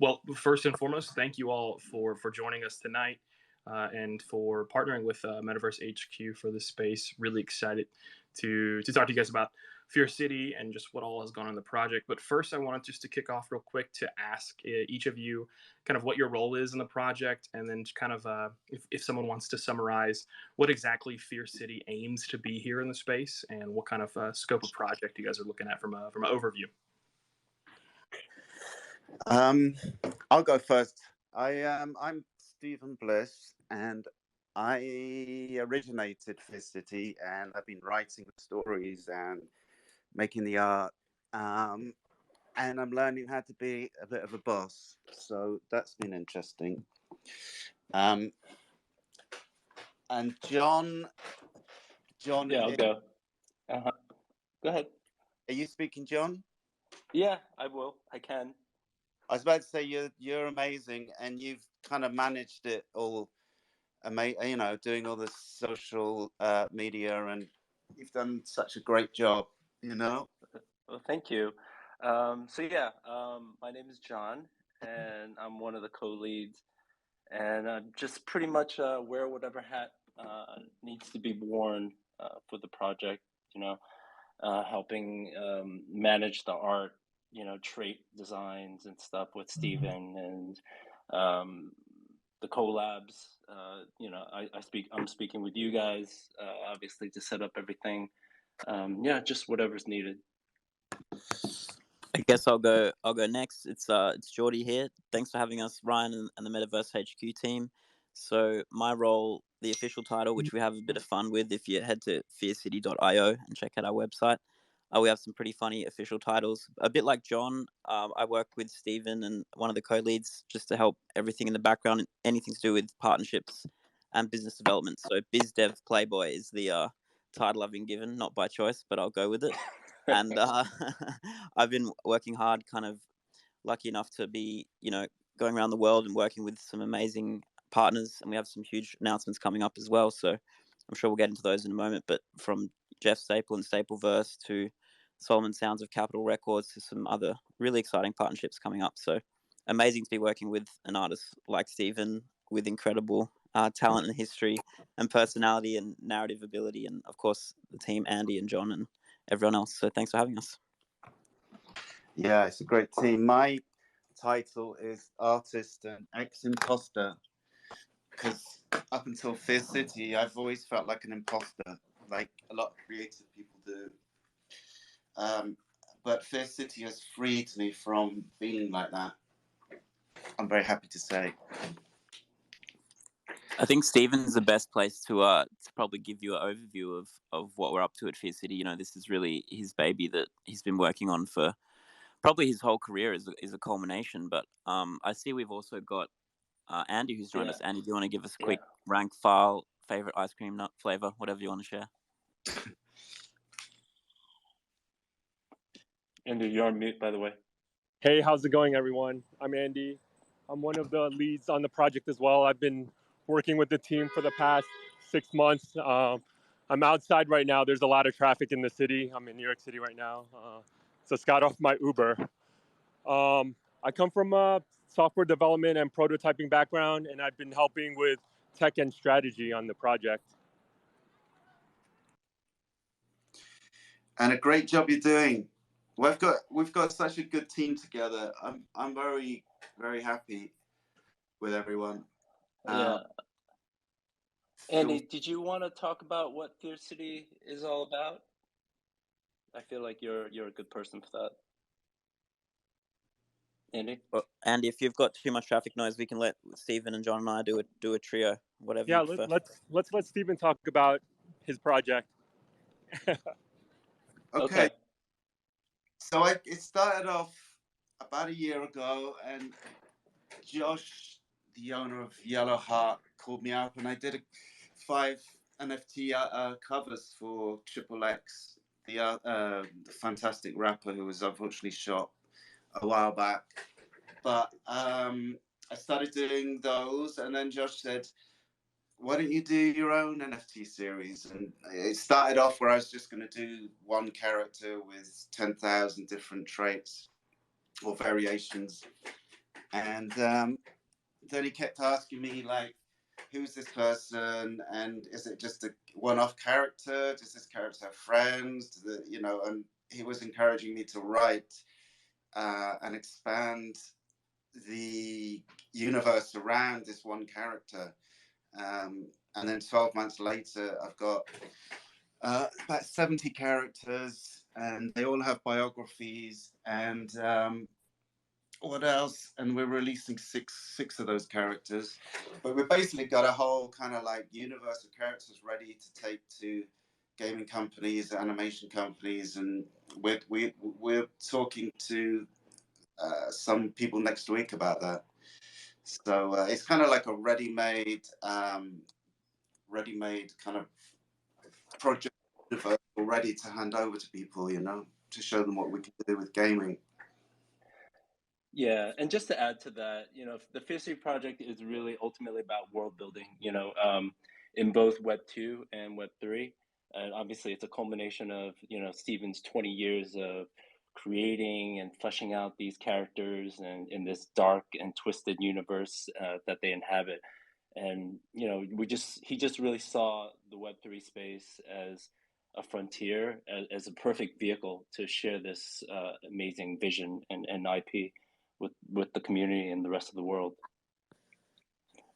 Well, first and foremost, thank you all for joining us tonight and for partnering with Metaverse HQ for this space. Really excited to talk to you guys about Fear City and just what all has gone on in the project. But first, I wanted just to kick off real quick to ask each of you kind of what your role is in the project, and then kind of if someone wants to summarize what exactly Fear City aims to be here in the space, and what kind of scope of project you guys are looking at from an overview. I'll go first. I'm Stephen Bliss, and I originated Fear City, and I've been writing the stories and making the art, and I'm learning how to be a bit of a boss. So that's been interesting. And John, yeah, I'll go. Go ahead. Are you speaking, John? Yeah, I will. I can. I was about to say you're amazing, and you've kind of managed it all. Doing all the social media, and you've done such a great job. Well, thank you. My name is John, and I'm one of the co-leads, and I just pretty much wear whatever hat needs to be worn for the project. Helping manage the art, trait designs and stuff with Steven and the collabs. I'm speaking with you guys, obviously, to set up everything. Just whatever's needed. I guess I'll go next. It's Geordie here. Thanks for having us, Ryan, and the Metaverse HQ team. So my role, the official title, which we have a bit of fun with, if you head to fearcity.io and check out our website, we have some pretty funny official titles. A bit like John, I work with Stephen and one of the co-leads just to help everything in the background, anything to do with partnerships and business development. So Biz Dev Playboy is the title I've been given, not by choice, but I'll go with it. And I've been working hard, kind of lucky enough to be, going around the world and working with some amazing partners. And we have some huge announcements coming up as well. So I'm sure we'll get into those in a moment. But from Jeff Staple and Stapleverse to Solomon Sounds of Capitol Records to some other really exciting partnerships coming up. So amazing to be working with an artist like Stephen with incredible talent and history and personality and narrative ability. And of course, the team, Andy and John and everyone else. So thanks for having us. Yeah, it's a great team. My title is artist and ex-imposter, because up until Fear City, I've always felt like an imposter, like a lot of creative people do. But Fear City has freed me from feeling like that. I'm very happy to say. I think Stephen's the best place to probably give you an overview of what we're up to at Fear City. This is really his baby that he's been working on for probably his whole career is a culmination. But I see we've also got Andy who's joined us. Andy, do you want to give us a quick rank file, favorite ice cream nut flavor, whatever you want to share? Andy, you're on mute, by the way. Hey, how's it going, everyone? I'm Andy. I'm one of the leads on the project as well. I've been working with the team for the past 6 months. I'm outside right now. There's a lot of traffic in the city. I'm in New York City right now. So I got off my Uber. I come from a software development and prototyping background, and I've been helping with tech and strategy on the project. And a great job you're doing. We've got such a good team together. I'm very, very happy with everyone. Andy, did you want to talk about what Fear City is all about? I feel like you're a good person for that. Andy? Well, Andy, if you've got too much traffic noise, we can let Stephen and John and I do a trio, whatever. Yeah, let's let Stephen talk about his project. Okay. So it started off about a year ago, and Josh, the owner of Yellow Heart, called me up, and I did 5 NFT covers for Triple X, the fantastic rapper who was unfortunately shot a while back. But I started doing those, and then Josh said, why don't you do your own NFT series? And it started off where I was just going to do one character with 10,000 different traits or variations. And then he kept asking me, like, who's this person, and is it just a one-off character? Does this character have friends? And he was encouraging me to write and expand the universe around this one character. And then 12 months later, I've got about 70 characters, and they all have biographies. And what else? And we're releasing six of those characters. But we've basically got a whole kind of like universe of characters ready to take to gaming companies, animation companies, and we're talking to some people next week about that. So it's kind of like a ready-made kind of project ready to hand over to people, to show them what we can do with gaming. Yeah, and just to add to that, the Fear City project is really ultimately about world building, in both Web 2 and Web 3. And obviously it's a culmination of, Steven's 20 years of creating and fleshing out these characters and in this dark and twisted universe that they inhabit. And he just really saw the Web3 space as a frontier, as a perfect vehicle to share this amazing vision and IP with the community and the rest of the world.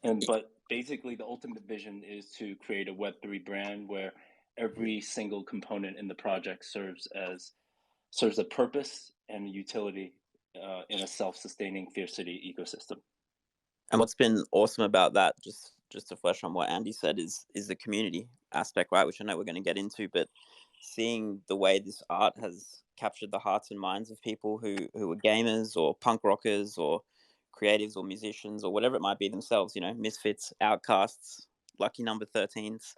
But basically the ultimate vision is to create a Web3 brand where every single component in the project serves a purpose and a utility in a self-sustaining Fear City ecosystem. And what's been awesome about that, just to flesh on what Andy said, is the community aspect, right? Which I know we're going to get into, but seeing the way this art has captured the hearts and minds of people who are gamers or punk rockers or creatives or musicians or whatever it might be themselves, misfits, outcasts, lucky number 13s.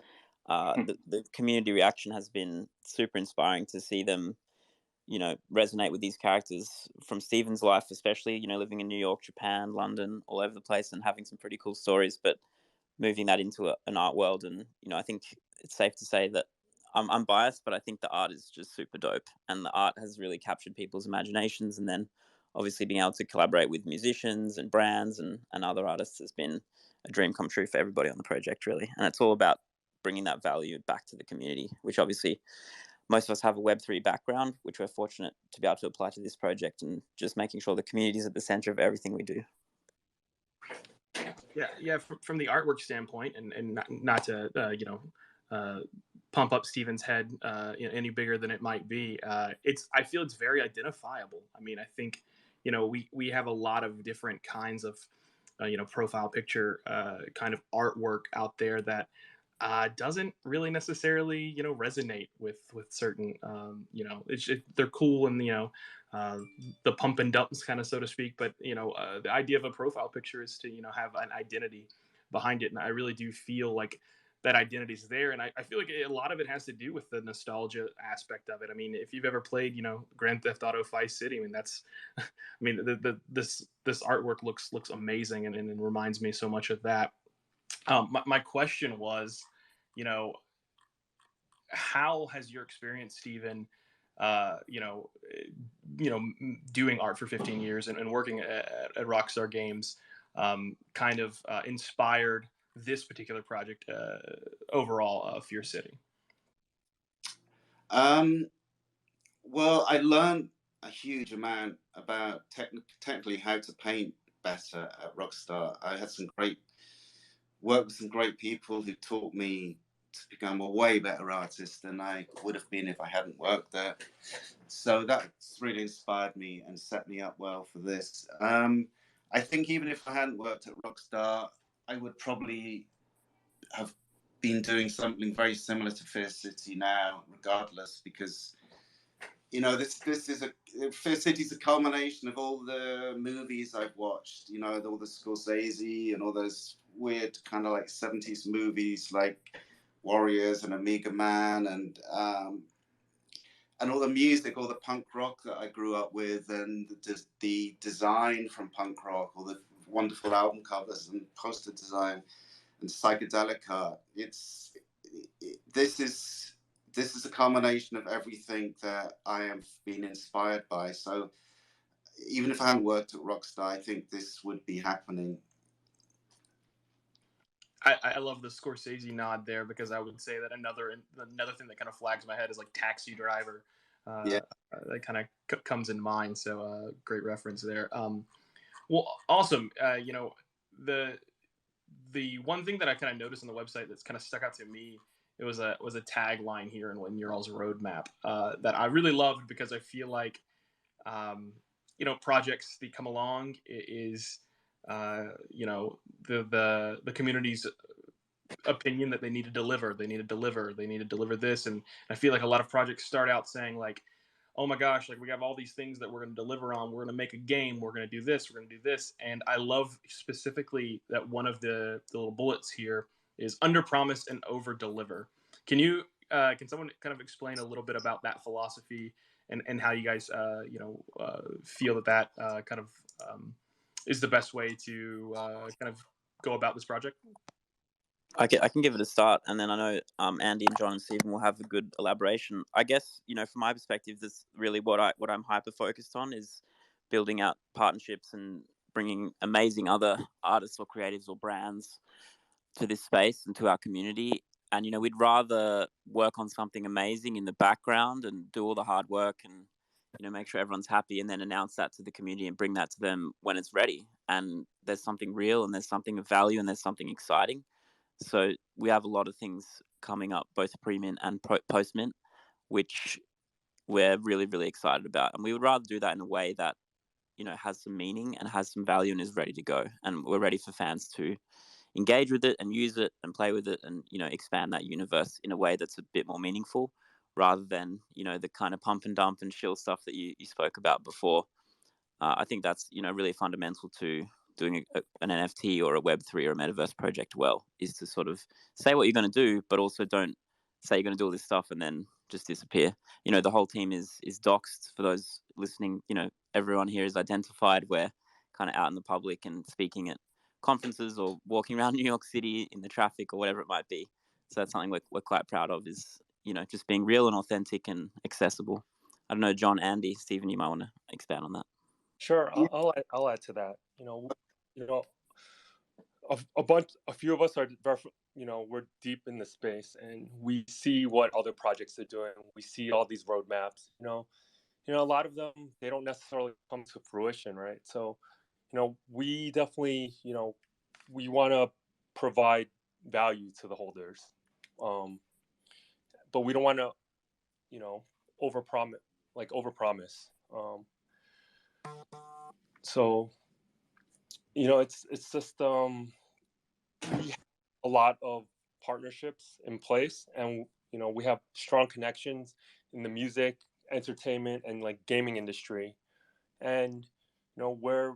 The community reaction has been super inspiring to see them, resonate with these characters from Steven's life, especially, living in New York, Japan, London, all over the place, and having some pretty cool stories, but moving that into an art world. And, I think it's safe to say that I'm biased, but I think the art is just super dope, and the art has really captured people's imaginations. And then obviously being able to collaborate with musicians and brands and other artists has been a dream come true for everybody on the project, really. And it's all about bringing that value back to the community, which obviously most of us have a Web3 background, which we're fortunate to be able to apply to this project, and just making sure the community is at the center of everything we do. Yeah. From the artwork standpoint, and not to pump up Steven's head any bigger than it might be. I feel it's very identifiable. I mean, I think we have a lot of different kinds of profile picture kind of artwork out there that doesn't really necessarily resonate with certain they're cool and the pump and dumps kind of, so to speak, but the idea of a profile picture is to have an identity behind it, and I really do feel like that identity is there, and I feel like a lot of it has to do with the nostalgia aspect of it. I mean, if you've ever played Grand Theft Auto Vice City, I mean that's I mean this artwork looks amazing, and it reminds me so much of that. My question was, how has your experience, Steven, doing art for 15 years and working at Rockstar Games, kind of inspired this particular project overall, Fear City? Well, I learned a huge amount about technically how to paint better at Rockstar. I had worked with some great people who taught me to become a way better artist than I would have been if I hadn't worked there. So that's really inspired me and set me up well for this. I think even if I hadn't worked at Rockstar, I would probably have been doing something very similar to Fear City now, regardless, because Fear City's a culmination of all the movies I've watched, all the Scorsese and all those weird kind of like 70s movies like Warriors and Omega Man, and all the music, all the punk rock that I grew up with, and the design from punk rock, all the wonderful album covers and poster design and psychedelic art. This is a culmination of everything that I have been inspired by. So, even if I hadn't worked at Rockstar, I think this would be happening. I love the Scorsese nod there, because I would say that another thing that kind of flags my head is like Taxi Driver. Yeah. That kind of comes in mind. So great reference there. Well, awesome. The one thing that I kind of noticed on the website that's kind of stuck out to me, it was a tagline here in your all's roadmap that I really loved, because I feel like projects that come along is the community's opinion that they need to deliver this. And I feel like a lot of projects start out saying like, oh my gosh, like we have all these things that we're going to deliver on, we're going to make a game, we're going to do this, we're going to do this. And I love specifically that one of the little bullets here is under promise and over deliver. Can someone kind of explain a little bit about that philosophy and how you guys feel that kind of is the best way to kind of go about this project? I can give it a start, and then I know Andy and John and Stephen will have a good elaboration. I guess, from my perspective, that's really what I'm hyper focused on, is building out partnerships and bringing amazing other artists or creatives or brands to this space and to our community. And we'd rather work on something amazing in the background and do all the hard work and make sure everyone's happy, and then announce that to the community and bring that to them when it's ready and there's something real and there's something of value and there's something exciting. So we have a lot of things coming up, both pre-mint and post-mint, which we're really, really excited about. And we would rather do that in a way that, has some meaning and has some value and is ready to go. And we're ready for fans to engage with it and use it and play with it and, expand that universe in a way that's a bit more meaningful, rather than, the kind of pump and dump and shill stuff that you spoke about before. I think that's, really fundamental to doing an NFT or a Web3 or a metaverse project well, is to sort of say what you're going to do, but also don't say you're going to do all this stuff and then just disappear. The whole team is doxed. For those listening, everyone here is identified. We're kind of out in the public and speaking at conferences or walking around New York City in the traffic or whatever it might be. So that's something we're quite proud of, is, just being real and authentic and accessible. I don't know, John, Andy, Stephen, you might want to expand on that. Sure, I'll add to that. A few of us are, we're deep in the space, and we see what other projects are doing. We see all these roadmaps. A lot of them, they don't necessarily come to fruition, right? So, we definitely, we want to provide value to the holders, but we don't want to, overpromise. So, it's just we have a lot of partnerships in place, and we have strong connections in the music, entertainment, and like gaming industry, and we're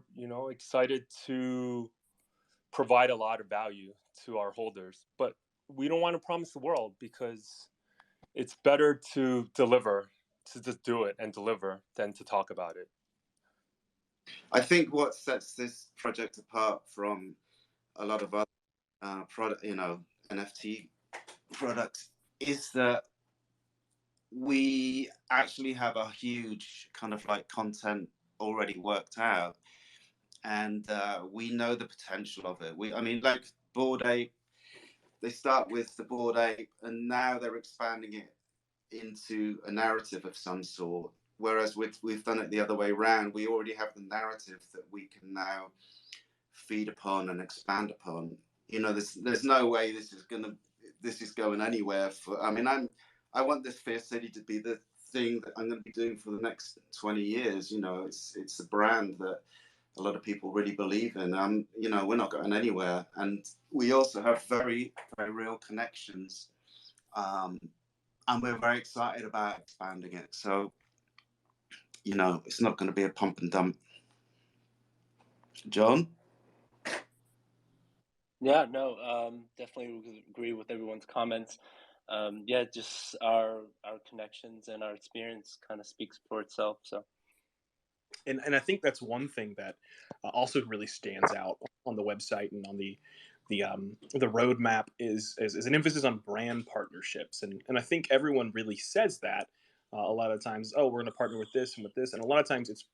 excited to provide a lot of value to our holders, but we don't want to promise the world, because it's better to just do it and deliver than to talk about it. I think what sets this project apart from a lot of other NFT products is that we actually have a huge kind of like content already worked out, and we know the potential of it. Like Bored Ape, they start with the Bored Ape, and now they're expanding it into a narrative of some sort. Whereas we've done it the other way around. We already have the narrative that we can now feed upon and expand upon. There's no way this is going anywhere. I want this Fear City to be the thing that I'm going to be doing for the next 20 years. It's a brand that a lot of people really believe in. We're not going anywhere, and we also have very, very real connections, and we're very excited about expanding it. So, it's not going to be a pump and dump. John? Yeah, no, definitely agree with everyone's comments. Just our connections and our experience kind of speaks for itself. So, and I think that's one thing that also really stands out on the website and on the roadmap is an emphasis on brand partnerships, and I think everyone really says that a lot of times. Oh, we're going to partner with this and with this, and a lot of times it's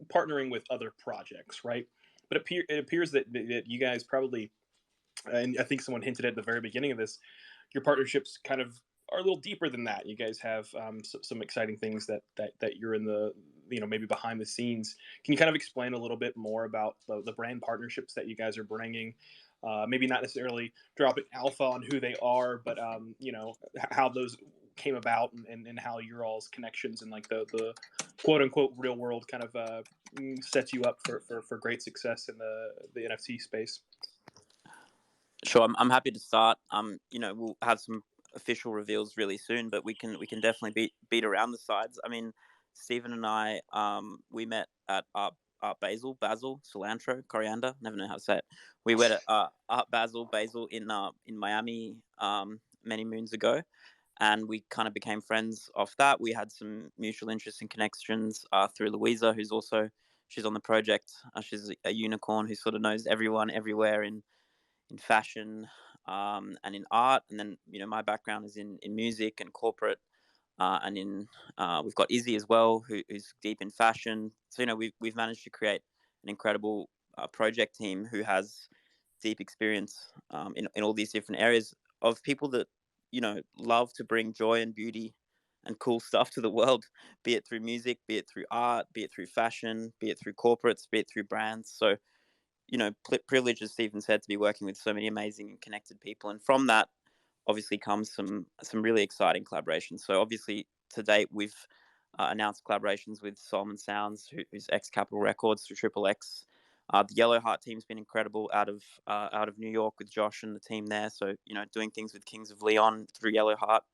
partnering with other projects, right? But it appears that you guys probably, and I think someone hinted at the very beginning of this, your partnerships kind of are a little deeper than that. You guys have some exciting things that you're in the, maybe behind the scenes. Can you kind of explain a little bit more about the brand partnerships that you guys are bringing? Maybe not necessarily dropping alpha on who they are, but how those came about, and how your all's connections and like the quote unquote real world kind of sets you up for great success in the NFT space. Sure, I'm happy to start. We'll have some official reveals really soon, but we can definitely beat around the sides. I mean, Stephen and I, we met at Art Basil, cilantro, coriander. Never know how to say it. We met at Art Basil in Miami many moons ago, and we kind of became friends off that. We had some mutual interests and connections through Louisa, she's on the project. She's a unicorn who sort of knows everyone everywhere in fashion and in art. And then my background is in music and corporate, and we've got Izzy as well, who's deep in fashion. So we've managed to create an incredible project team who has deep experience in all these different areas, of people that love to bring joy and beauty and cool stuff to the world, be it through music, be it through art, be it through fashion, be it through corporates, be it through brands. So privilege, as Stephen said, to be working with so many amazing and connected people. And from that, obviously, comes some really exciting collaborations. So obviously, to date, we've announced collaborations with Solomon Sounds, who's ex Capitol Records, through Triple X. The Yellow Heart team's been incredible out of New York with Josh and the team there. So doing things with Kings of Leon through Yellow Heart,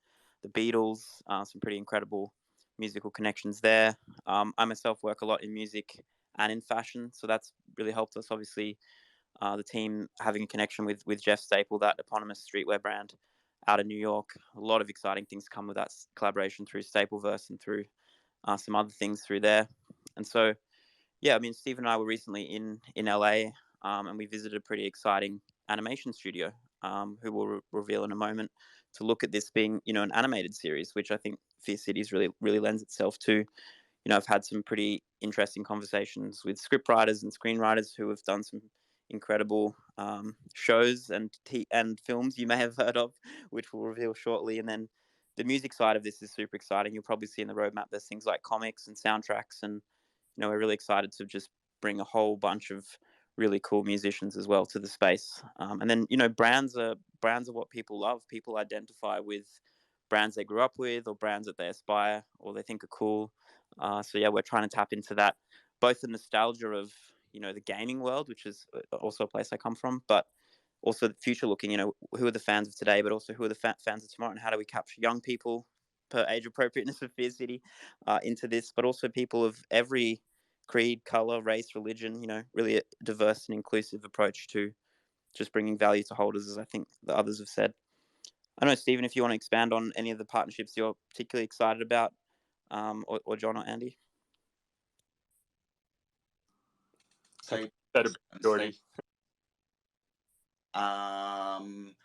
the Beatles, some pretty incredible musical connections there. I myself work a lot in music and in fashion, so that's really helped us. Obviously, the team having a connection with Jeff Staple, that eponymous streetwear brand out of New York. A lot of exciting things come with that collaboration through Stapleverse and through some other things through there. And so, yeah, I mean, Steve and I were recently in LA, and we visited a pretty exciting animation studio, who we'll reveal in a moment, to look at this being an animated series, which I think Fierce Cities really lends itself to. I've had some pretty interesting conversations with scriptwriters and screenwriters who have done some incredible shows and films you may have heard of, which we'll reveal shortly. And then the music side of this is super exciting. You'll probably see in the roadmap there's things like comics and soundtracks, and we're really excited to just bring a whole bunch of really cool musicians as well to the space. And then brands are what people love. People identify with brands they grew up with, or brands that they aspire or they think are cool. So yeah, we're trying to tap into that, both the nostalgia of the gaming world, which is also a place I come from, but also the future looking. Who are the fans of today, but also who are the fans of tomorrow, and how do we capture young people per age appropriateness of Fierce City into this, but also people of every creed, color, race, religion. Really a diverse and inclusive approach to just bringing value to holders, as I think the others have said. I don't know, Stephen, if you want to expand on any of the partnerships you're particularly excited about, or John or Andy. Say, Better, Jordy. And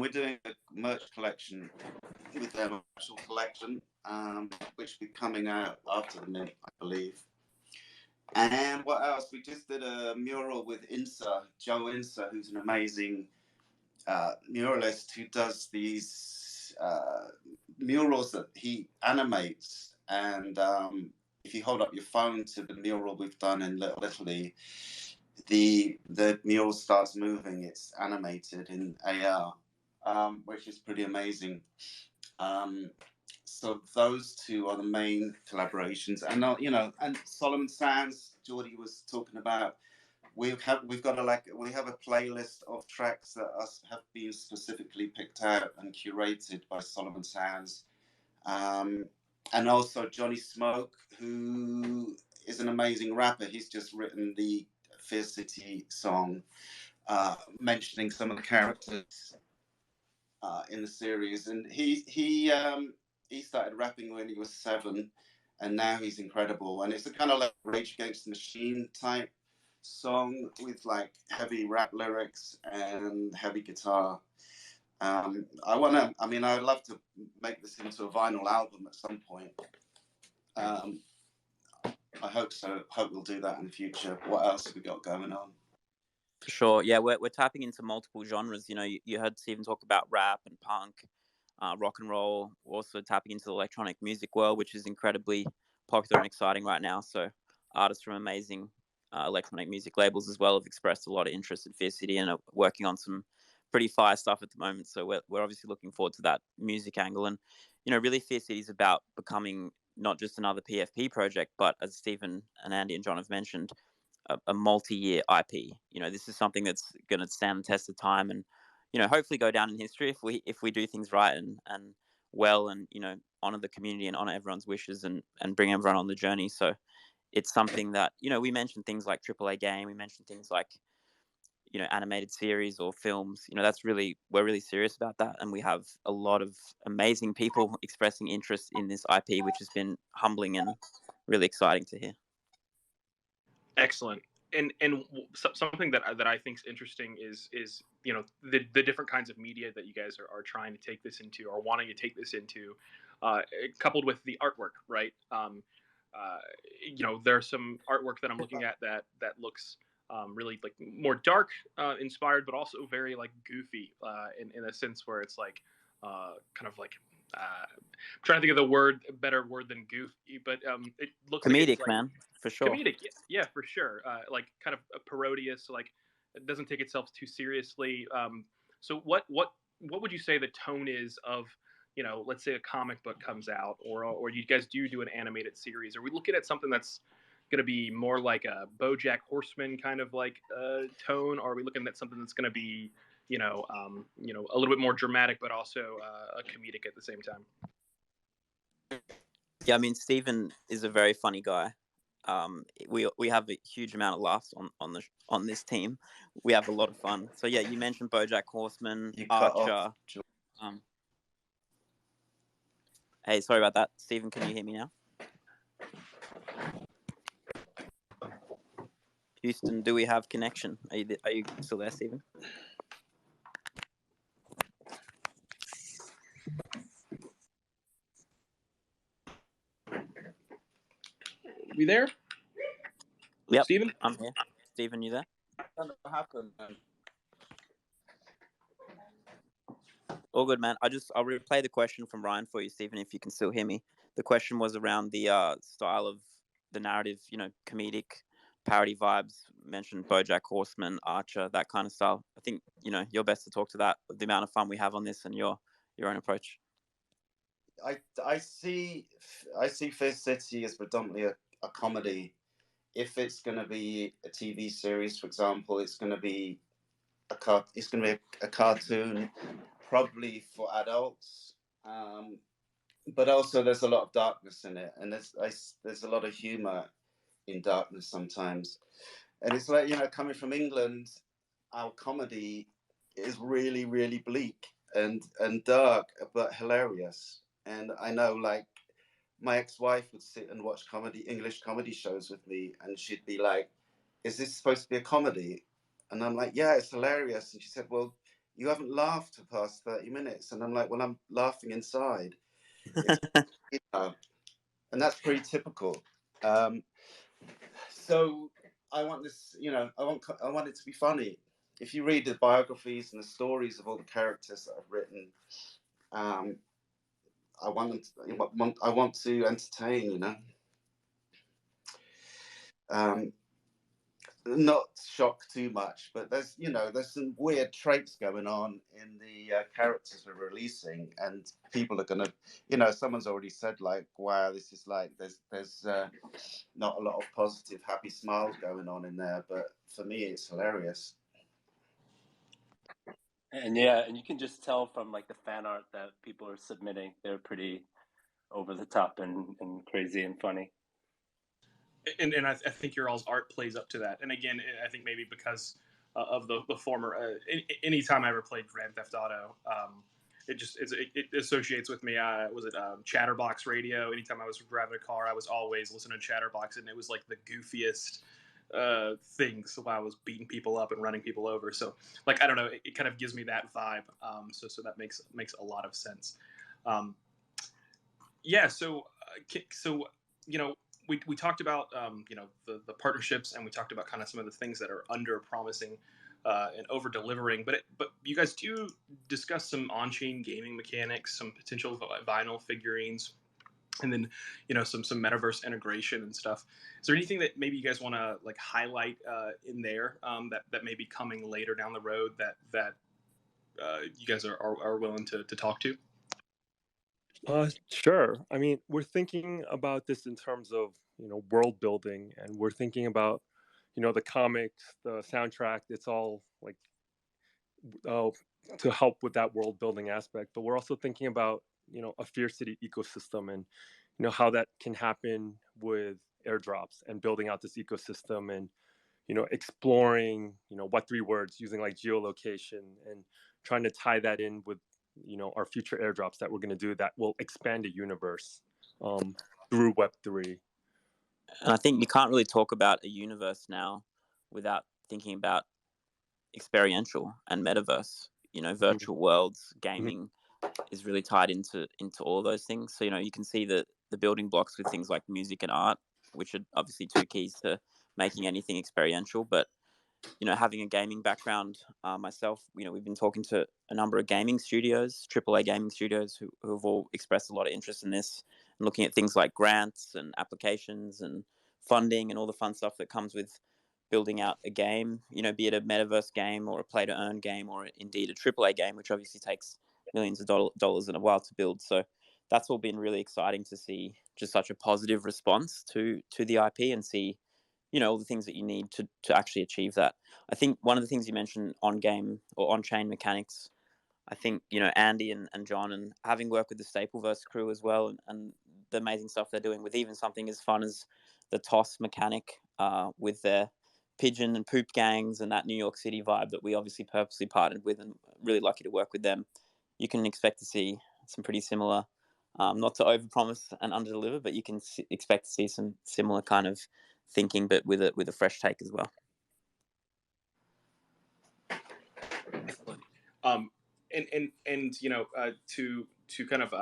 we're doing a merch collection with their actual collection, which will be coming out after the mint, I believe. And what else? We just did a mural with Joe Insa, who's an amazing muralist who does these murals that he animates. And if you hold up your phone to the mural we've done in Little Italy, the mural starts moving. It's animated in AR, which is pretty amazing. So those two are the main collaborations, and and Solomon Sands, Geordie was talking about. We have a playlist of tracks that have been specifically picked out and curated by Solomon Sands, and also Johnny Smoke, who is an amazing rapper. He's just written the Fierce City song, mentioning some of the characters in the series, and he started rapping when he was 7, and now he's incredible. And it's a kind of like Rage Against the Machine type song with like heavy rap lyrics and heavy guitar. I'd love to make this into a vinyl album at some point. I hope so. Hope we'll do that in the future. What else have we got going on? For sure. Yeah, we're tapping into multiple genres. You know, you heard Stephen talk about rap and punk, rock and roll. We're also tapping into the electronic music world, which is incredibly popular and exciting right now. So artists from amazing electronic music labels as well have expressed a lot of interest in Fear City and are working on some pretty fire stuff at the moment. So we're obviously looking forward to that music angle. And, you know, really Fear City is about becoming not just another PFP project, but as Stephen and Andy and John have mentioned, a multi-year IP. You know, this is something that's going to stand the test of time, and you know, hopefully go down in history if we do things right and well, and you know, honor the community and honor everyone's wishes and bring everyone on the journey. So it's something that, you know, we mentioned things like AAA game, we mentioned things like, you know, animated series or films. You know, that's really, we're really serious about that, and we have a lot of amazing people expressing interest in this IP, which has been humbling and really exciting to hear. Excellent. And something that I think is interesting is you know, the different kinds of media that you guys are trying to take this into, or wanting to take this into, coupled with the artwork, right? You know, there's some artwork that I'm looking at that looks really like more dark inspired, but also very like goofy in a sense where it's like kind of like I'm trying to think of the word, a better word than goofy, but it looks Comedic, like it's like man, for sure. comedic. Yeah, for sure. Like kind of parodious, like it doesn't take itself too seriously. So what would you say the tone is of, you know, let's say a comic book comes out, or you guys do an animated series? Are we looking at something that's going to be more like a BoJack Horseman kind of like tone, or are we looking at something that's going to be, you know, a little bit more dramatic, but also a comedic at the same time? Yeah, I mean, Stephen is a very funny guy. We have a huge amount of laughs on this team. We have a lot of fun. So yeah, you mentioned BoJack Horseman, You cut Archer. off. Hey, sorry about that, Stephen. Can you hear me now? Houston, do we have connection? Are you still there, Stephen? We there? Yep, Stephen? I'm here. Stephen, you there? What happened? All good, man. I'll replay the question from Ryan for you, Stephen, if you can still hear me. The question was around the style of the narrative, you know, comedic parody vibes. Mentioned BoJack Horseman, Archer, that kind of style. I think, you know, you're best to talk to that, the amount of fun we have on this and your own approach. I see Fear City as predominantly a comedy. If it's going to be a TV series, for example, it's going to be a cartoon, probably for adults. But also there's a lot of darkness in it, and there's a lot of humor in darkness sometimes. And it's like, you know, coming from England, our comedy is really, really bleak and dark, but hilarious. And I know, like, my ex-wife would sit and watch English comedy shows with me, and she'd be like, "Is this supposed to be a comedy?" And I'm like, "Yeah, it's hilarious." And she said, "Well, you haven't laughed for the past 30 minutes." And I'm like, "Well, I'm laughing inside." You know, and that's pretty typical. So I want this, you know, I want it to be funny. If you read the biographies and the stories of all the characters that I've written, I want to entertain, you know. Not shock too much, but there's some weird traits going on in the characters we're releasing, and people are gonna, someone's already said, like, wow, this is like there's not a lot of positive happy smiles going on in there, but for me it's hilarious. And yeah, and you can just tell from like the fan art that people are submitting, they're pretty over the top and crazy and funny. And I think your all's art plays up to that. And again, I think maybe because of the former, anytime I ever played Grand Theft Auto, it associates with me. Was it Chatterbox Radio? Anytime I was driving a car, I was always listening to Chatterbox, and it was like the goofiest things while I was beating people up and running people over. So, like, I don't know, it kind of gives me that vibe. So that makes a lot of sense. Yeah. So you know, we talked about the partnerships, and we talked about kind of some of the things that are under promising and over delivering. But you guys do discuss some on chain gaming mechanics, some potential vinyl figurines, and then some metaverse integration and stuff. Is there anything that maybe you guys want to like highlight in there that may be coming later down the road that you guys are willing to talk to? Sure. I mean, we're thinking about this in terms of, world building, and we're thinking about, the comics, the soundtrack. It's all like uh, to help with that world building aspect. But we're also thinking about, a Fierce City ecosystem, and, how that can happen with airdrops and building out this ecosystem, and, exploring, what three words using like geolocation, and trying to tie that in with, our future airdrops that we're going to do that will expand the universe through Web3. And I think you can't really talk about a universe now without thinking about experiential and metaverse. Virtual worlds, gaming is really tied into all of those things. So you can see the building blocks with things like music and art, which are obviously two keys to making anything experiential. But having a gaming background myself, we've been talking to a number of gaming studios, AAA gaming studios, who have all expressed a lot of interest in this, and looking at things like grants and applications and funding and all the fun stuff that comes with building out a game, be it a metaverse game or a play to earn game, or indeed a AAA game, which obviously takes millions of dollars and a while to build. So that's all been really exciting to see, just such a positive response to the IP, and see all the things that you need to actually achieve that. I think one of the things you mentioned on game or on chain mechanics, I think Andy and John, and having worked with the Stapleverse crew as well, and the amazing stuff they're doing with even something as fun as the toss mechanic with their pigeon and poop gangs and that New York City vibe that we obviously purposely partnered with, and really lucky to work with them. You can expect to see some pretty similar, not to overpromise and underdeliver, but you can expect to see some similar kind of thinking, but with a fresh take as well. Excellent. To kind of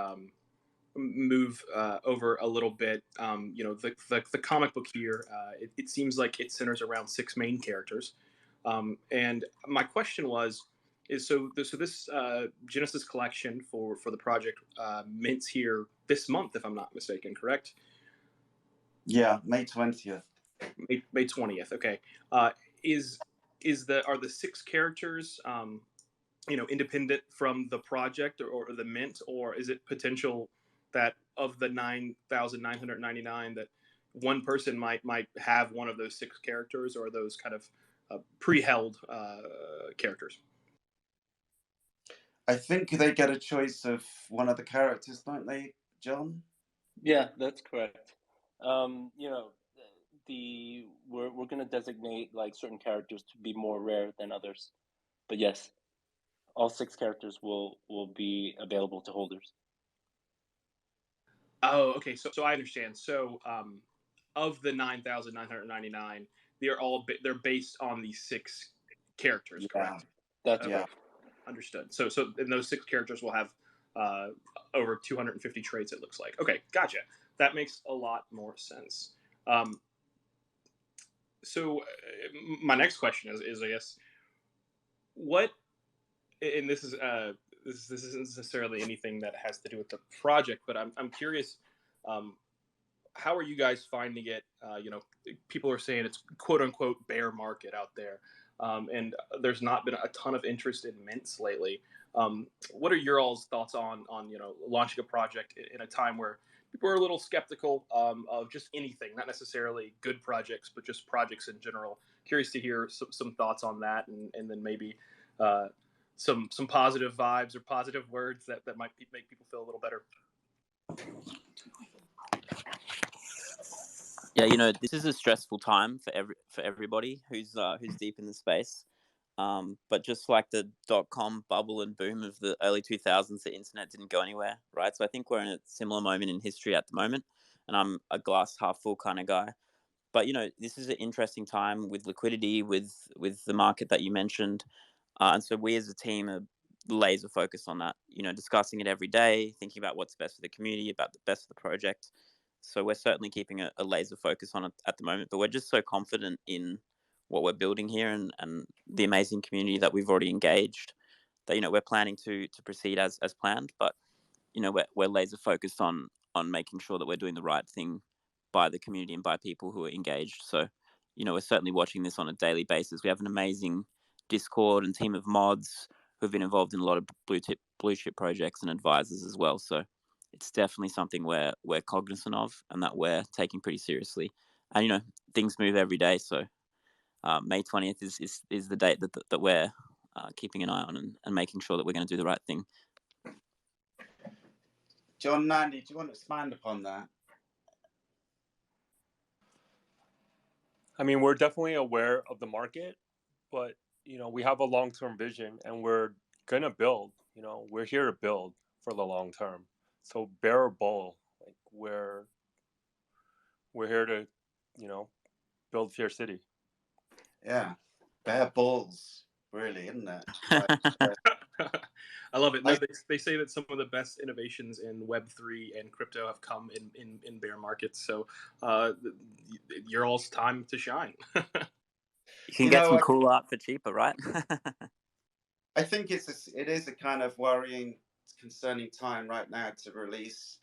move over a little bit, the comic book here, it seems like it centers around 6 main characters, and my question is this Genesis collection for the project mints here this month, if I'm not mistaken, correct? Yeah, May 20th. May 20th. Okay. Are the 6 characters independent from the project or the mint, or is it potential that of the 9,999 that one person might have one of those 6 characters, or those kind of pre-held characters? I think they get a choice of one of the characters, don't they, John? Yeah, that's correct. We're going to designate like certain characters to be more rare than others, but yes, all 6 characters will be available to holders. Oh, okay. So I understand. So of the 9,999, they're based on the 6 characters, correct? That's right. Understood. So and those 6 characters will have over 250 traits, it looks like. Okay, gotcha. That makes a lot more sense. So my next question is I guess, what, and this isn't necessarily anything that has to do with the project, but I'm curious, how are you guys finding it? People are saying it's quote unquote bear market out there, and there's not been a ton of interest in mints lately. What are your all's thoughts on launching a project in a time where people are a little skeptical of just anything, not necessarily good projects, but just projects in general? Curious to hear some thoughts on that, and then maybe some positive vibes or positive words that might make people feel a little better. Yeah, this is a stressful time for everybody who's deep in the space. But just like the .com bubble and boom of the early 2000s, the internet didn't go anywhere, right? So I think we're in a similar moment in history at the moment, and I'm a glass half full kind of guy. But this is an interesting time with liquidity, with the market that you mentioned, and so we as a team are laser focused on that. Discussing it every day, thinking about what's best for the community, about the best for the project. So we're certainly keeping a laser focus on it at the moment, but we're just so confident in what we're building here and the amazing community that we've already engaged that, we're planning to proceed as planned, but, we're laser focused on making sure that we're doing the right thing by the community and by people who are engaged. So, we're certainly watching this on a daily basis. We have an amazing Discord and team of mods who've been involved in a lot of blue chip projects and advisors as well. So it's definitely something we're cognizant of and that we're taking pretty seriously. And things move every day. So May 20th is the date that we're keeping an eye on and making sure that we're going to do the right thing. John, Nandy, do you want to expand upon that? I mean, we're definitely aware of the market, but we have a long-term vision, and we're gonna build. We're here to build for the long term. So bear or bull, like we're here to, build Fear City. Yeah, bare balls, really, isn't it? I love it. No, they say that some of the best innovations in Web3 and crypto have come in bear markets. So you're all's time to shine. You can get some cool art for cheaper, right? I think it is a kind of worrying, concerning time right now to release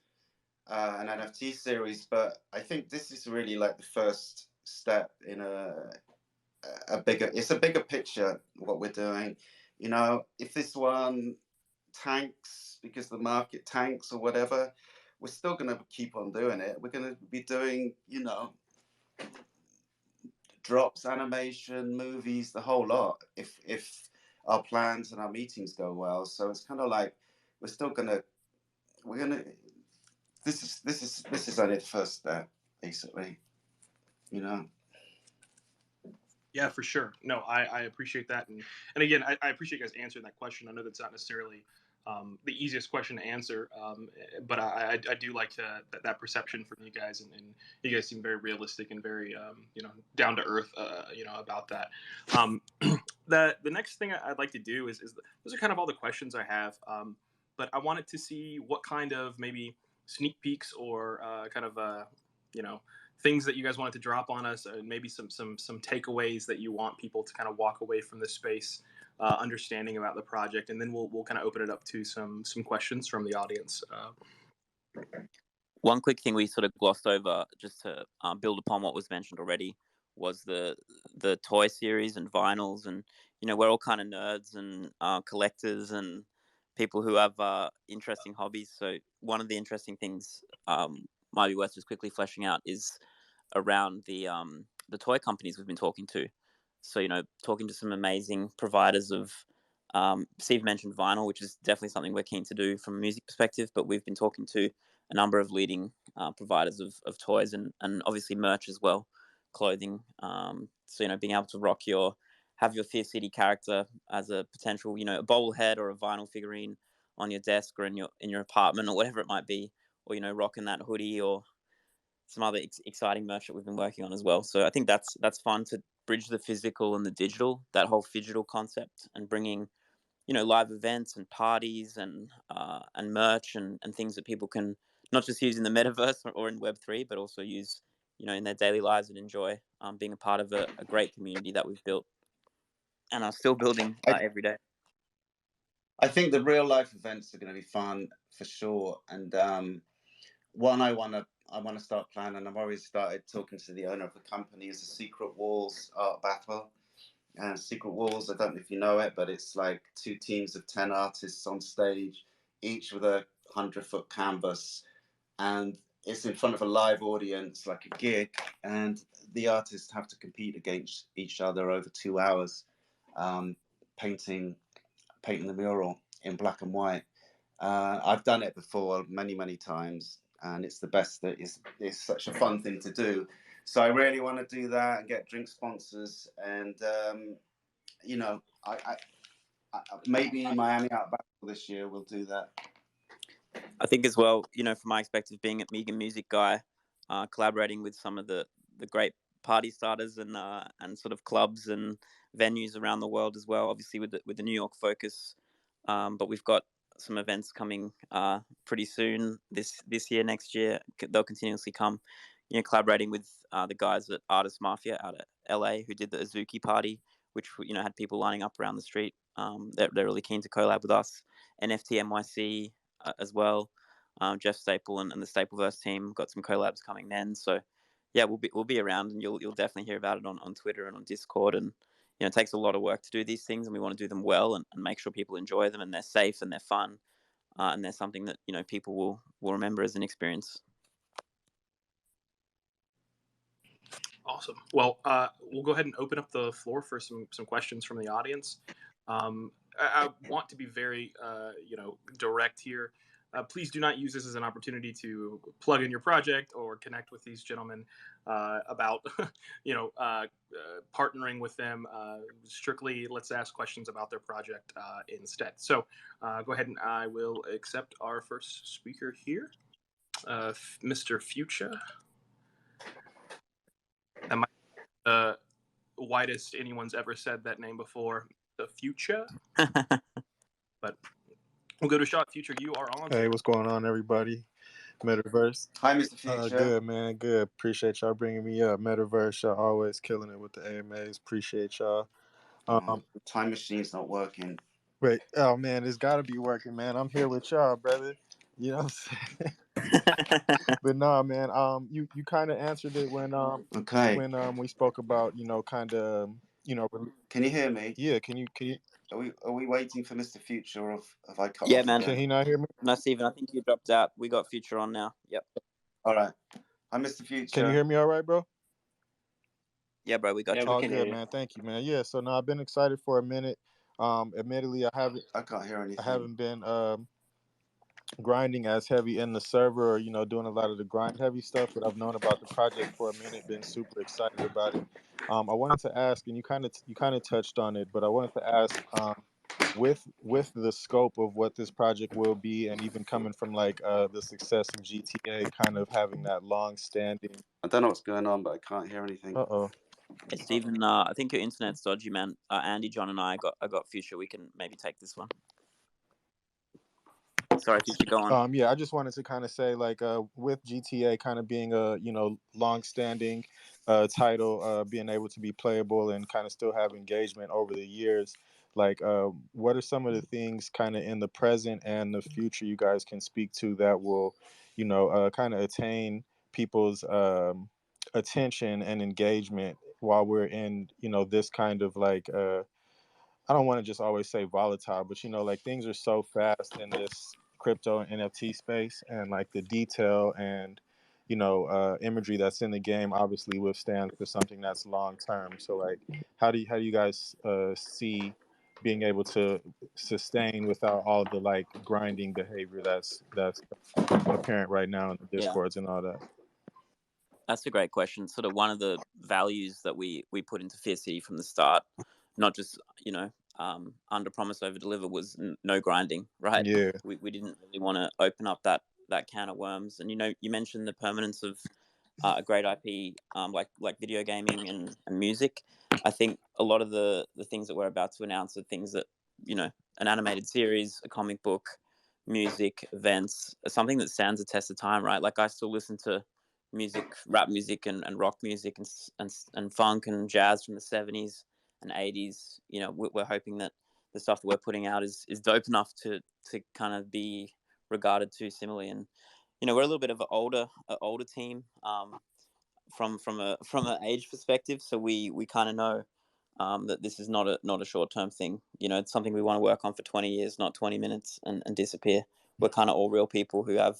an NFT series, but I think this is really like the first step in a bigger picture. What we're doing, if this one tanks because the market tanks or whatever, we're still going to keep on doing it. We're going to be doing, drops, animation, movies, the whole lot. If our plans and our meetings go well, so it's kind of like this is only the first step, basically. Yeah, for sure. No, I appreciate that, and again, I appreciate you guys answering that question. I know that's not necessarily the easiest question to answer, but I do like that perception from you guys, and you guys seem very realistic and very down to earth, about that. The next thing I'd like to do is those are kind of all the questions I have, but I wanted to see what kind of maybe sneak peeks or kind of things that you guys wanted to drop on us, and maybe some takeaways that you want people to kind of walk away from this space understanding about the project, and then we'll kind of open it up to some questions from the audience. One quick thing we sort of glossed over, just to build upon what was mentioned already, was the toy series and vinyls, and we're all kind of nerds and collectors and people who have interesting hobbies. So one of the interesting things might be worth just quickly fleshing out is around the toy companies we've been talking to. So talking to some amazing providers of Steve mentioned vinyl, which is definitely something we're keen to do from a music perspective, but we've been talking to a number of leading providers of toys and obviously merch as well, clothing. So being able to have your Fear City character as a potential, a bobblehead or a vinyl figurine on your desk or in your apartment or whatever it might be, or rocking that hoodie or some other exciting merch that we've been working on as well. So I think that's fun to bridge the physical and the digital, that whole phygital concept, and bringing live events and parties and merch and things that people can not just use in the metaverse or in Web3, but also use in their daily lives and enjoy being a part of a great community that we've built and are still building every day. I think the real life events are going to be fun for sure, and one I want to start planning. I've already started talking to the owner of the company. Is a Secret Walls art battle. And Secret Walls, I don't know if you know it, but it's like 2 teams of 10 artists on stage, each with a 100-foot canvas, and it's in front of a live audience, like a gig, and the artists have to compete against each other over 2 hours, painting the mural in black and white. I've done it before many times, and it's the best. It's such a fun thing to do. So I really want to do that and get drink sponsors, and I maybe Miami Art Battle this year will do that. I think as well, from my perspective, being a Megan Music guy, collaborating with some of the great party starters and sort of clubs and venues around the world as well. Obviously with the New York focus, but we've got some events coming pretty soon this year, next year. They'll continuously come, collaborating with the guys at Artist Mafia out of LA who did the Azuki party, which had people lining up around the street. They're really keen to collab with us. NFT NYC as well. Jeff Staple and the Stapleverse team got some collabs coming then. So yeah, we'll be around, and you'll definitely hear about it on Twitter and on Discord. And it takes a lot of work to do these things, and we want to do them well and make sure people enjoy them and they're safe and they're fun, and they're something that people will remember as an experience. Awesome. Well, we'll go ahead and open up the floor for some questions from the audience. I want to be very direct here. Please do not use this as an opportunity to plug in your project or connect with these gentlemen about partnering with them. Strictly, let's ask questions about their project instead. So go ahead, and I will accept our first speaker here, Mr. Future. That might be the widest anyone's ever said that name before, the Future. But we'll go to Shot. Future, you are on. Hey, what's going on, everybody? Metaverse. Hi, Mr. Future. Good, man. Good. Appreciate y'all bringing me up. Metaverse, y'all always killing it with the AMAs. Appreciate y'all. Time machine's not working. Wait, oh man, it's got to be working, man. I'm here with y'all, brother. You know what I'm saying? But nah, man. You kind of answered it when Okay. when we spoke about kind of Can you hear me? Yeah. Can you? Are we waiting for Mr. Future, or have I cut Yeah, off man. again? Can he not hear me? No, Stephen, I think you dropped out. We got Future on now. Yep. All right. Hi, Mr. Future. Can you hear me all right, bro? Yeah, bro, we got you. we All can good, hear you. man. Thank you, man. Yeah. So now I've been excited for a minute. Admittedly, I can't hear anything. haven't been grinding as heavy in the server, or doing a lot of the grind heavy stuff, but I've known about the project for a minute, been super excited about it. I wanted to ask, and you kind of touched on it, but I wanted to ask, with the scope of what this project will be, and even coming from like the success of GTA, kind of having that long standing. I don't know what's going on, but I can't hear anything. Hey, Stephen, I think your internet's dodgy, man. Andy, John, and I got Future. We can maybe take this one. Sorry, Future, go on. Yeah, I just wanted to kind of say, like, with GTA kind of being a long-standing title, being able to be playable and kind of still have engagement over the years, like, what are some of the things kind of in the present and the future you guys can speak to that will, kind of attain people's attention and engagement while we're in, this kind of like I don't want to just always say volatile, but like things are so fast in this crypto and NFT space, and like the detail and imagery that's in the game obviously withstands for something that's long term. So like, how do you guys see being able to sustain without all the like grinding behavior that's apparent right now in the Discords and all that? That's a great question. Sort of one of the values that we put into Fear City from the start, not just under promise over deliver, was no grinding, right? Yeah. We didn't really want to open up that can of worms. And you mentioned the permanence of a great IP like video gaming and music. I think a lot of the things that we're about to announce are things that an animated series, a comic book, music, events, something that stands the test of time, right? Like I still listen to music, rap music and rock music and funk and jazz from the 70s and 80s. We're hoping that the stuff that we're putting out is dope enough to kind of be regarded too similarly. And we're a little bit of an older team from an age perspective, so we kind of know that this is not a short-term thing. It's something we want to work on for 20 years, not 20 minutes and disappear. We're kind of all real people who have,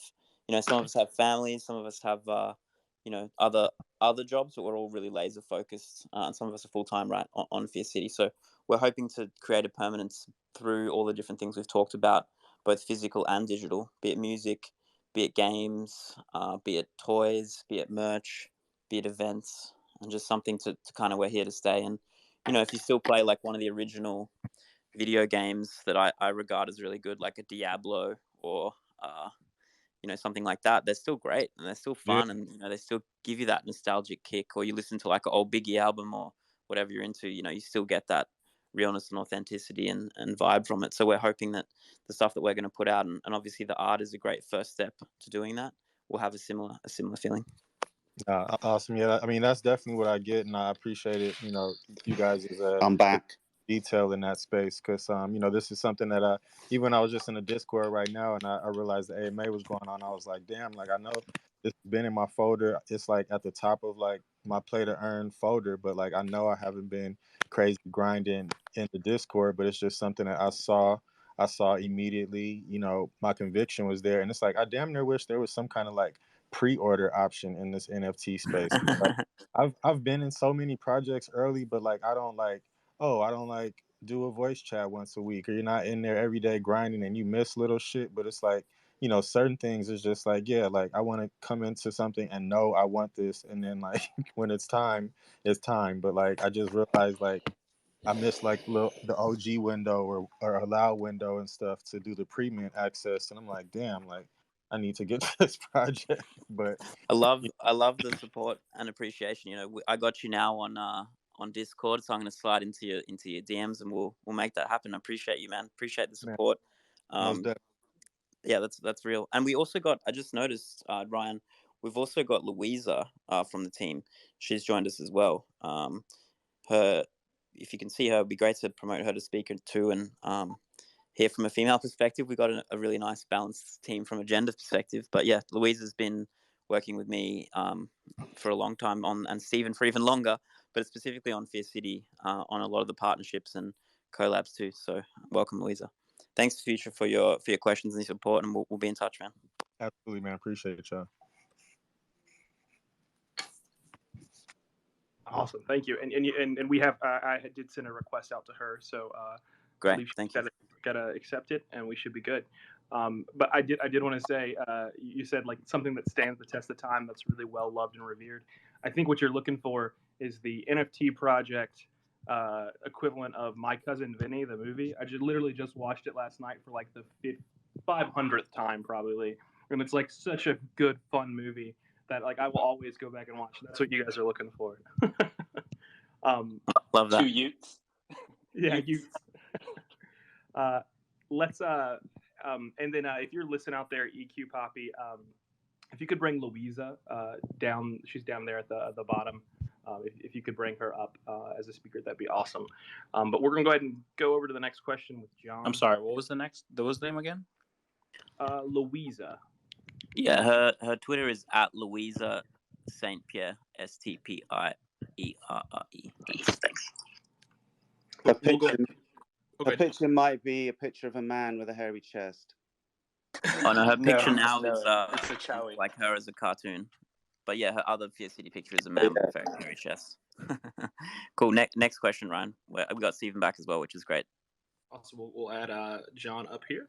some of us have families, some of us have other jobs, but we're all really laser focused, and some of us are full-time right on Fear City. So we're hoping to create a permanence through all the different things we've talked about, both physical and digital, be it music, be it games, be it toys, be it merch, be it events, and just something to kind of, we're here to stay. And if you still play like one of the original video games that I regard as really good, like a Diablo or something like that, they're still great and they're still fun. Yeah. And they still give you that nostalgic kick. Or you listen to like an old Biggie album or whatever you're into, you still get that realness and authenticity and vibe from it. So we're hoping that the stuff that we're going to put out, and obviously the art is a great first step to doing that, will have a similar feeling. Awesome. Yeah, I mean, that's definitely what I get, and I appreciate it. You guys is I'm back. detail in that space, because this is something that even I was just in the Discord right now, and I realized the AMA was going on. I was like, damn, like I know this has been in my folder. It's like at the top of like my play to earn folder, but like I know I haven't been crazy grinding in the Discord, but it's just something that I saw immediately. My conviction was there, and it's like I damn near wish there was some kind of like pre-order option in this NFT space. Like, I've been in so many projects early, but like I don't like do a voice chat once a week, or you're not in there every day grinding and you miss little shit. But it's like, certain things is just like, yeah, like I want to come into something and know I want this, and then like when it's time, it's time. But like I just realized like I missed like the OG window or allow window and stuff to do the premium access, and I'm like, damn, like I need to get to this project. But I love the support and appreciation. I got you now on Discord, so I'm going to slide into your DMs, and we'll make that happen. I appreciate you, man. Appreciate the support. Yeah, that's real. And we also got, I just noticed, Ryan, we've also got Louisa from the team. She's joined us as well. If you can see her, it'd be great to promote her to speaker too, and hear from a female perspective. We've got a really nice balanced team from a gender perspective. But yeah, Louisa's been working with me for a long time and Stephen for even longer, but specifically on Fear City, on a lot of the partnerships and collabs too. So welcome, Louisa. Thanks, Future, for your questions and your support, and we'll be in touch, man. Absolutely, man. Appreciate it, y'all. Awesome, thank you. And we have I did send a request out to her, so great. Thank you. Gotta accept it, and we should be good. But I did want to say, you said like something that stands the test of time, that's really well loved and revered. I think what you're looking for is the NFT project equivalent of My Cousin Vinny, the movie. I literally just watched it last night for like the 500th time probably, and it's like such a good fun movie that like I will always go back and watch. That's what you guys are looking for. Love that. 2 Utes. Yeah, Utes. Let's and then if you're listening out there, EQ Poppy, if you could bring Louisa down, she's down there at the bottom. If you could bring her up as a speaker, that'd be awesome. But we're gonna go ahead and go over to the next question with John. I'm sorry, what was the name again? Louisa. Yeah, her Twitter is @Louisa Saint Pierre, STPIERRE. Thanks. The picture might be a picture of a man with a hairy chest. Oh no, her picture now is it's a Chowie. like her as a cartoon. But yeah, her other Fear City picture is a man with a hairy chest. Cool. Next question, Ryan. We got Stephen back as well, which is great. Also, we'll add John up here.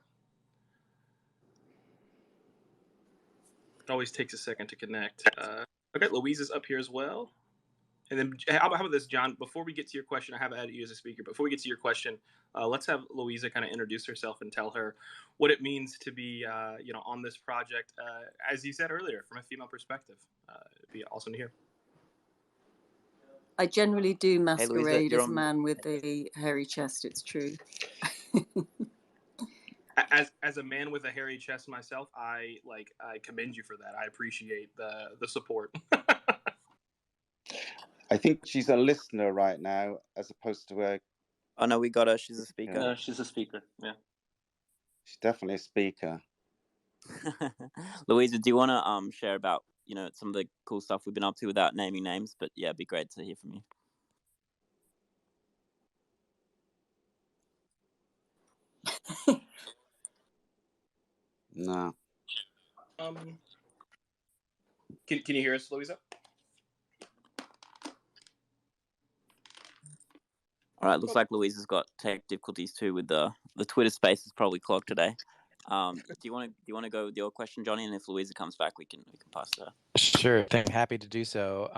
It always takes a second to connect. Okay, Louise is up here as well. And then how about this, John? Before we get to your question, I have added you as a speaker. Before we get to your question, let's have Louisa kind of introduce herself and tell her what it means to be, on this project. As you said earlier, from a female perspective, it'd be awesome to hear. I generally do masquerade Louisa, as a man with a hairy chest. It's true. As a man with a hairy chest myself, I commend you for that. I appreciate the support. I think she's a listener right now, as opposed to a. Oh no, we got her. She's a speaker. No, she's a speaker. Yeah, she's definitely a speaker. Louisa, do you want to share about some of the cool stuff we've been up to without naming names? But yeah, it'd be great to hear from you. No. Can you hear us, Louisa? All right, looks like Louisa's got tech difficulties too with the Twitter space is probably clogged today. Do you want to go with your question, Johnny? And if Louisa comes back, we can pass to her. Sure, I'm happy to do so.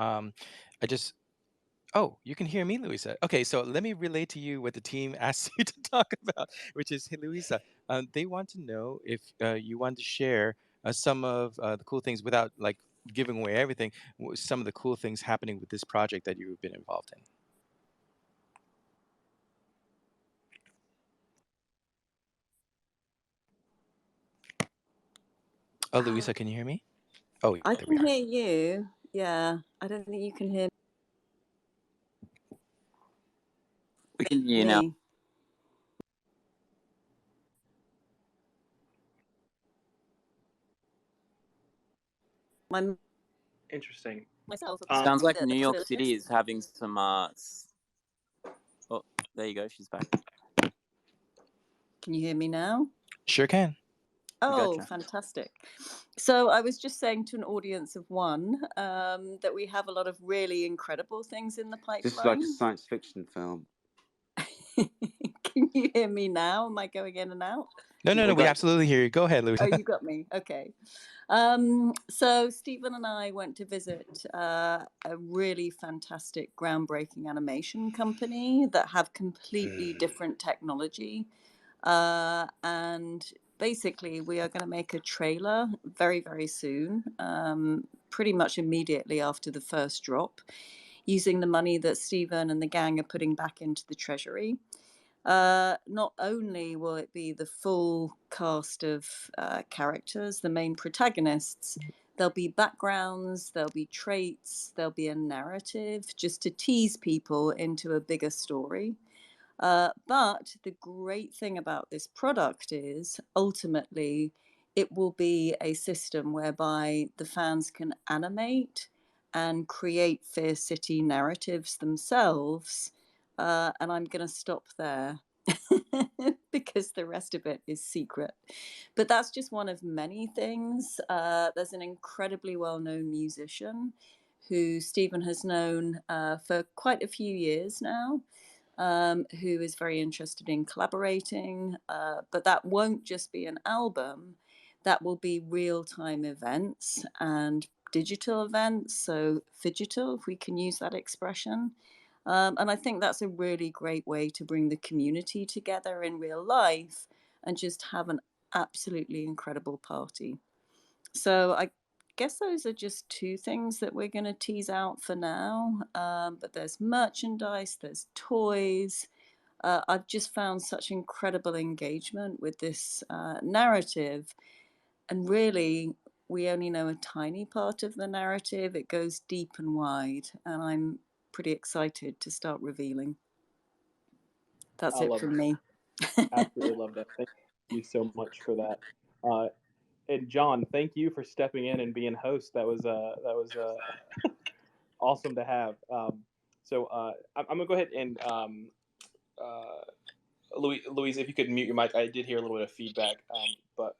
Oh, you can hear me, Louisa. Okay, so let me relay to you what the team asked you to talk about, which is, hey, Louisa, they want to know if you want to share some of the cool things without like giving away everything, some of the cool things happening with this project that you've been involved in. Oh, Louisa, can you hear me? Oh, I there we can are. hear you. Yeah, I don't think you can hear We can hear you now. me. My Interesting. myself. Sounds like the New York possibilities. City is having some. Oh, there you go. She's back. Can you hear me now? Sure can. Oh, Gotcha. fantastic. So I was just saying to an audience of one that we have a lot of really incredible things in the This is like a pipeline. science fiction film. Can you hear me now? Am I going in and out? No. We absolutely hear you. Go ahead, Oh, Louisa. you got me. Okay. So Stephen and I went to visit a really fantastic, groundbreaking animation company that have completely different technology. And basically, we are going to make a trailer very, very soon, pretty much immediately after the first drop, using the money that Stephen and the gang are putting back into the treasury. Not only will it be the full cast of characters, the main protagonists, there'll be backgrounds, there'll be traits, there'll be a narrative just to tease people into a bigger story. But the great thing about this product is ultimately it will be a system whereby the fans can animate and create Fear City narratives themselves. And I'm going to stop there because the rest of it is secret. But that's just one of many things. There's an incredibly well-known musician who Stephen has known for quite a few years now, who is very interested in collaborating. But that won't just be an album. That will be real-time events and digital events, so phygital, if we can use that expression. And I think that's a really great way to bring the community together in real life and just have an absolutely incredible party. So I guess those are just two things that we're going to tease out for now. But there's merchandise, there's toys. I've just found such incredible engagement with this narrative. And really, we only know a tiny part of the narrative. It goes deep and wide. And I'm pretty excited to start revealing. That's I it love from it. me. Absolutely love that. Thank you so much for that. And John, thank you for stepping in and being host. That was awesome to have. So I'm gonna go ahead and Louise, if you could mute your mic, I did hear a little bit of feedback, but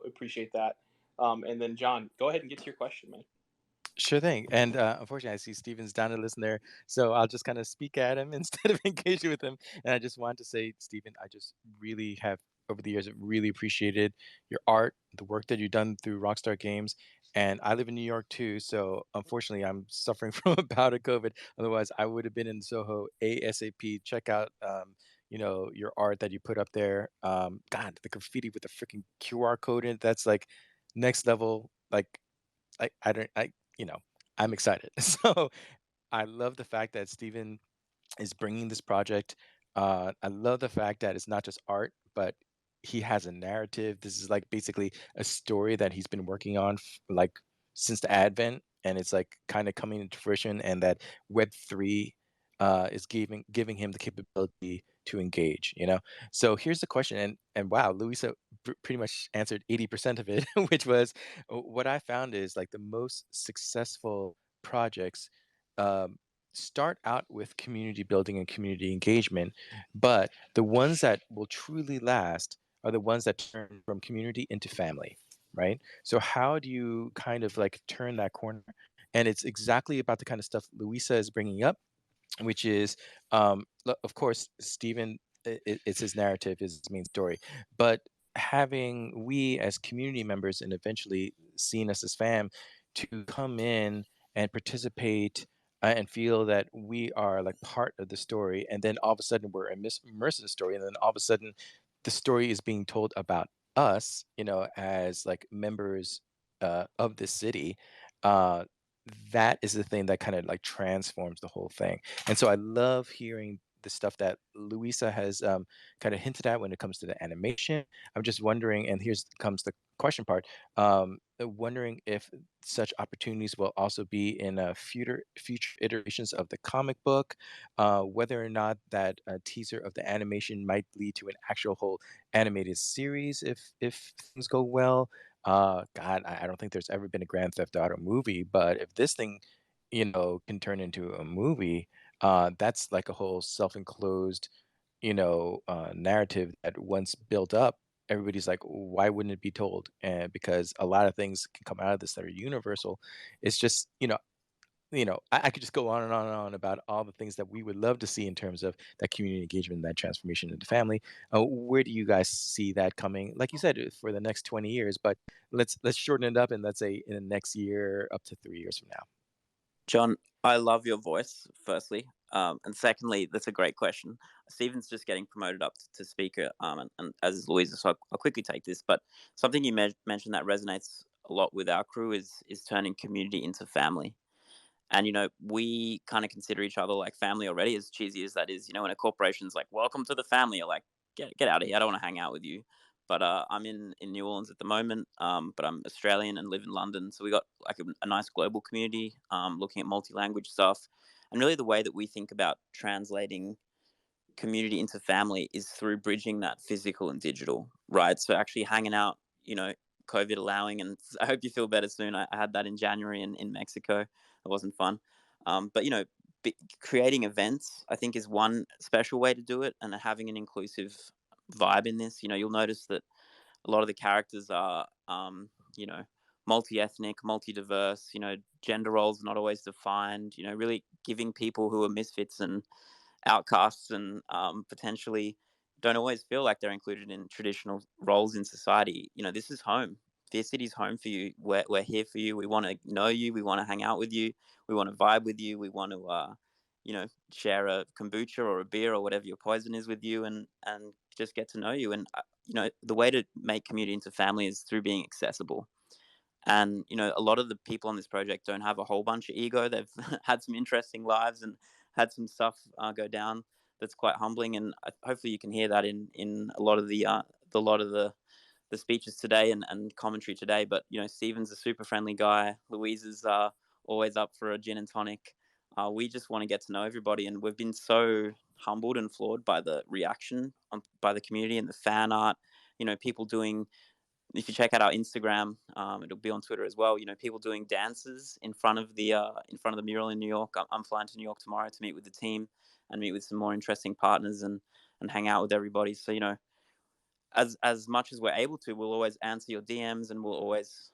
appreciate that. And then John, go ahead and get to your question, man. Sure thing. And unfortunately, I see Steven's down to listen there. So I'll just kind of speak at him instead of engaging with him. And I just wanted to say, Steven, I just really have, over the years, have really appreciated your art, the work that you've done through Rockstar Games. And I live in New York too. So unfortunately, I'm suffering from a bout of COVID. Otherwise, I would have been in Soho ASAP. Check out, your art that you put up there. God, the graffiti with the freaking QR code in it, that's like next level. Like, I don't I'm excited. So I love the fact that Steven is bringing this project. I love the fact that it's not just art, but he has a narrative. This is like basically a story that he's been working on like since the advent, and it's like kind of coming into fruition. And that Web3 is giving him the capability to engage. So here's the question, and wow, Louisa pretty much answered 80% of it, which was what I found is like the most successful projects. Um, Start out with community building and community engagement, but the ones that will truly last are the ones that turn from community into family, right? So how do you kind of like turn that corner? And it's exactly about the kind of stuff Louisa is bringing up, which is, of course, Stephen, it's his narrative, his main story, but having we as community members and eventually seen us as fam to come in and participate and feel that we are like part of the story, and then all of a sudden we're immersed in the story, and then all of a sudden the story is being told about us, as like members of this city. Uh, that is the thing that kind of like transforms the whole thing. And so I love hearing the stuff that Luisa has kind of hinted at when it comes to the animation. I'm just wondering, and here's comes the question part. Wondering if such opportunities will also be in future iterations of the comic book, whether or not that teaser of the animation might lead to an actual whole animated series if things go well. God, I don't think there's ever been a Grand Theft Auto movie, but if this thing, can turn into a movie, that's like a whole self-enclosed, narrative that once built up, everybody's like, why wouldn't it be told? And because a lot of things can come out of this that are universal. It's just, I could just go on and on and on about all the things that we would love to see in terms of that community engagement, that transformation into family. Where do you guys see that coming? Like you said, for the next 20 years, but let's shorten it up and let's say in the next year, up to 3 years from now. John, I love your voice, firstly. And secondly, that's a great question. Stephen's just getting promoted up to speaker, and as is Louisa, so I'll quickly take this. But something you mentioned that resonates a lot with our crew is turning community into family. And, we kind of consider each other like family already, as cheesy as that is. When a corporation's like, welcome to the family, you're like, get out of here. I don't want to hang out with you. But I'm in New Orleans at the moment, but I'm Australian and live in London. So we got like a nice global community, looking at multi-language stuff. And really the way that we think about translating community into family is through bridging that physical and digital, right? So actually hanging out, COVID allowing, and I hope you feel better soon. I had that in January in Mexico. It wasn't fun. But, creating events, I think, is one special way to do it, and having an inclusive vibe in this. You'll notice that a lot of the characters are, multi-ethnic, multi-diverse, gender roles not always defined, really giving people who are misfits and outcasts and potentially don't always feel like they're included in traditional roles in society. This is home. Fierce City's home for you. We're here for you. We want to know you. We want to hang out with you. We want to vibe with you. We want to, share a kombucha or a beer or whatever your poison is with you, and just get to know you. And the way to make community into family is through being accessible. And a lot of the people on this project don't have a whole bunch of ego. They've had some interesting lives and had some stuff go down that's quite humbling. And hopefully you can hear that in a lot of the speeches today and commentary today. But Stephen's a super friendly guy. Louise is always up for a gin and tonic. We just want to get to know everybody, and we've been so humbled and floored by the reaction by the community and the fan art. People doing. If you check out our Instagram, it'll be on Twitter as well. People doing dances in front of the mural in New York. I'm flying to New York tomorrow to meet with the team and meet with some more interesting partners and hang out with everybody. So as much as we're able to, we'll always answer your DMs, and we'll always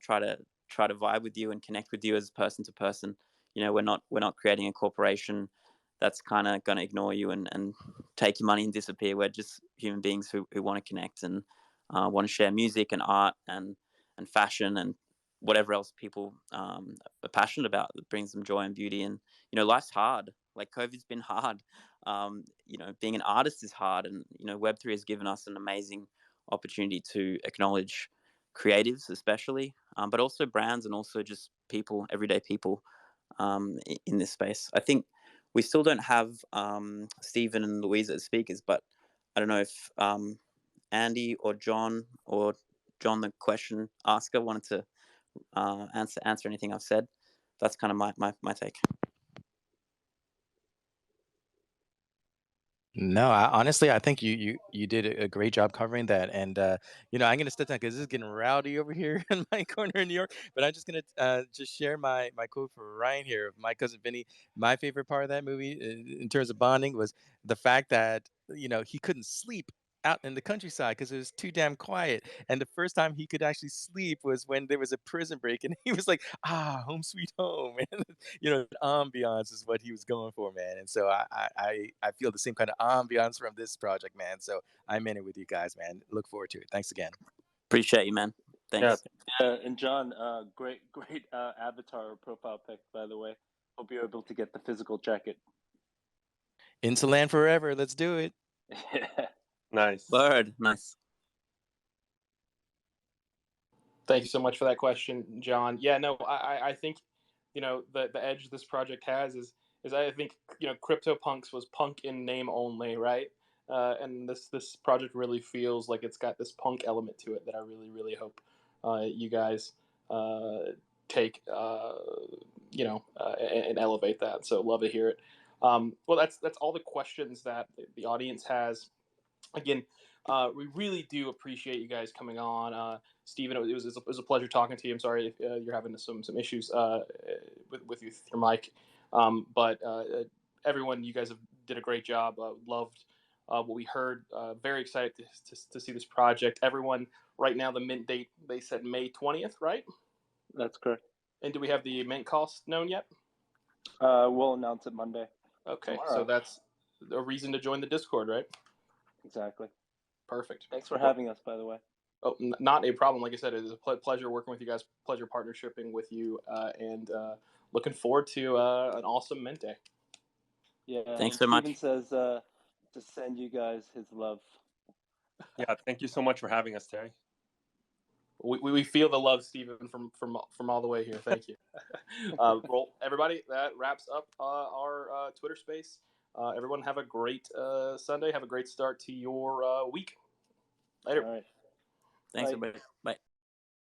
try to vibe with you and connect with you as person to person. We're not creating a corporation that's kind of going to ignore you and take your money and disappear. We're just human beings who want to connect and want to share music and art and fashion and whatever else people are passionate about that brings them joy and beauty. And life's hard. Like, COVID's been hard. Being an artist is hard, and Web3 has given us an amazing opportunity to acknowledge creatives, especially, but also brands and also just people, everyday people, in this space. I think we still don't have Stephen and Louisa as speakers, but I don't know if Andy or John the question asker wanted to answer anything I've said. That's kind of my take. No, honestly, I think you did a great job covering that, and I'm gonna step down because this is getting rowdy over here in my corner in New York. But I'm just gonna just share my quote for Ryan here of My Cousin Vinny. My favorite part of that movie, in terms of bonding, was the fact that he couldn't sleep out in the countryside because it was too damn quiet. And the first time he could actually sleep was when there was a prison break, and he was like, home sweet home. And ambiance is what he was going for, man. And so I feel the same kind of ambiance from this project, man. So I'm in it with you guys, man. Look forward to it. Thanks again. Appreciate you, man. Thanks. And John, great avatar profile pic, by the way. Hope you're able to get the physical jacket. Into land forever. Let's do it. Nice. Word. Nice. Thank you so much for that question, John. Yeah, no, I think, the edge this project has is is I think CryptoPunks was punk in name only, right? And this project really feels like it's got this punk element to it that I really hope you guys take and elevate that. So love to hear it. Well, that's all the questions that the audience has. Again, we really do appreciate you guys coming on. Stephen, it was a pleasure talking to you. I'm sorry if you're having some issues with your mic, but everyone, you guys did a great job. Loved what we heard. Very excited to see this project. Everyone, right now the mint date they said May 20th, right? That's correct. And do we have the mint cost known yet? We'll announce it Monday. Okay, Tomorrow. so that's a reason to join the Discord, right? Exactly. Perfect. Thanks for having us, by the way. Oh, not a problem. Like I said, it is a pleasure working with you guys. Pleasure partnershiping with you, and looking forward to an awesome mint day. Yeah. Thanks so much. Steven says to send you guys his love. Yeah, thank you so much for having us, Terry. We feel the love, Stephen, from all the way here. Thank you. Well, everybody, that wraps up our Twitter space. Everyone have a great Sunday. Have a great start to your week. Later. All right. Thanks, Bye. everybody. Bye.